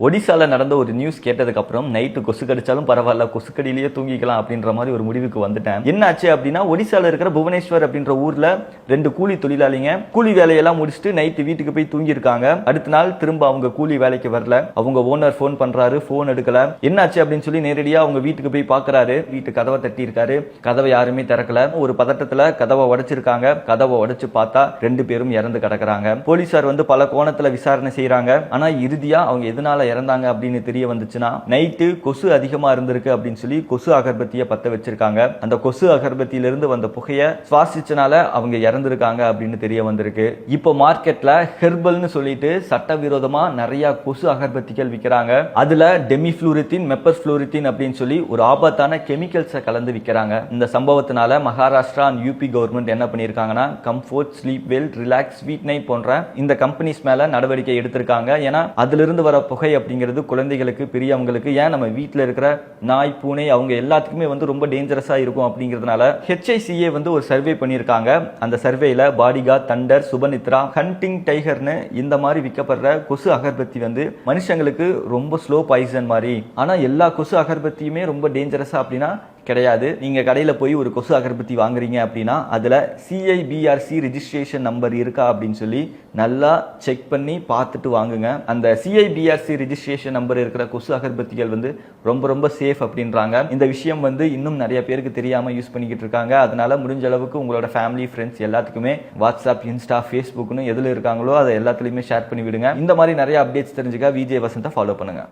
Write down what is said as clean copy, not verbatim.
ஒடிசால நடந்த ஒரு நியூஸ் கேட்டதுக்கு அப்புறம் நைட்டு கொசு கடிச்சாலும் பரவாயில்ல, கொசு கடியிலேயே தூங்கிக்கலாம் அப்படின்ற மாதிரி ஒரு முடிவுக்கு வந்துட்டேன். என்னாச்சு அப்படின்னா, ஒடிசால இருக்கிற புவனேஸ்வர் அப்படின்ற ஊர்ல 2 கூலி தொழிலாளிங்க கூலி வேலையெல்லாம் முடிச்சுட்டு நைட்டு வீட்டுக்கு போய் தூங்கி இருக்காங்க. அடுத்த நாள் திரும்ப அவங்க கூலி வேலைக்கு வரல. அவங்க ஓனர் போன் பண்றாரு, போன் எடுக்கல. என்னாச்சு அப்படின்னு சொல்லி நேரடியா அவங்க வீட்டுக்கு போய் பாக்குறாரு. வீட்டு கதவை தட்டி இருக்காரு, கதவை யாருமே திறக்கல. ஒரு பதட்டத்துல கதவை உடைச்சிருக்காங்க. கதவை உடைச்சு பார்த்தா 2 பேரும் இறந்து கிடக்குறாங்க. போலீசார் வந்து பல கோணத்துல விசாரணை செய்யறாங்க. ஆனா இறுதியா அவங்க எதனால இறந்தாங்க அப்படின்னு தெரிய வந்துச்சுன்னா, நைட்டு கொசு அதிகமா இருந்திருக்கு அப்படின்னு சொல்லி கொசு அகர்பத்தியை பத்த வச்சிருக்காங்க. அந்த கொசு அகர்பத்தியிலிருந்து வந்த புகையை சுவாசிச்சனால அவங்க இறந்திருக்காங்க அப்படின்னு தெரிய வந்திருக்கு. இப்போ மார்க்கெட்ல ஹெர்பல்னு சொல்லிட்டு சட்டவிரோதமா நிறைய கொசு அகர்பத்திகள் விற்கிறாங்க. அதுல டெமிஃப்ளூரித்தின், மெப்பர்ஃப்ளூரித்தின் அப்படின்னு சொல்லி ஒரு ஆபத்தான கெமிக்கல்ஸை கலந்து விற்கிறாங்க. இந்த சம்பவத்தினால மகாராஷ்டிரா அண்ட் யூபி கவர்மெண்ட் என்ன பண்ணிருக்காங்கன்னா, comfort, sleep well, relax, sweet night போன்ற இந்த கம்பெனிஸ் மேல நடவடிக்கை எடுத்திருக்காங்க. ஏன்னா அதிலிருந்து வர புகை அப்படிங்கிறது குழந்தைகளுக்கு, பெரியவங்களுக்கு, ஏன் நம்ம வீட்டில் இருக்கிற நாய், பூனை அவங்க எல்லாத்துக்குமே வந்து ரொம்ப டேஞ்சரஸா இருக்கும் அப்படிங்கிறதுனால HICA வந்து ஒரு சர்வே பண்ணியிருக்காங்க. அந்த சர்வேல பாடிகார்ட், தண்டர், சுபனித்ரா, ஹண்டிங் டைகர்னு இந்த மாதிரி விற்கப்படுற கொசு அகர்பத்தி வந்து மனுஷங்களுக்கு ரொம்ப ஸ்லோ பாய்சன் மாதிரி. ஆனா எல்லா கொசு அகர்பத்தியுமே ரொம்ப டேஞ்சரஸா அப்படின்னா கிடையாது. நீங்க கடையில போய் ஒரு கொசு அகர்பத்தி வாங்குறீங்க அப்படின்னா அதுல CIBRC ரெஜிஸ்ட்ரேஷன் நம்பர் இருக்கா அப்படின்னு சொல்லி நல்லா செக் பண்ணி பார்த்துட்டு வாங்குங்க. அந்த CIBRC ரெஜிஸ்ட்ரேஷன் நம்பர் இருக்கிற கொசு அகர்பத்திகள் வந்து ரொம்ப ரொம்ப சேஃப் அப்படின்றாங்க. இந்த விஷயம் வந்து இன்னும் நிறைய பேருக்கு தெரியாம யூஸ் பண்ணிக்கிட்டு இருக்காங்க. அதனால முடிஞ்ச அளவுக்கு உங்களோட ஃபேமிலி, ஃப்ரெண்ட்ஸ் எல்லாத்துக்குமே வாட்ஸ்அப், இன்ஸ்டா, ஃபேஸ்புக்னு எதுல இருக்காங்களோ அதை எல்லாத்துலயுமே ஷேர் பண்ணி விடுங்க. இந்த மாதிரி நிறைய அப்டேட்ஸ் தெரிஞ்சுக்க விஜய் வசந்தா ஃபாலோ பண்ணுங்க.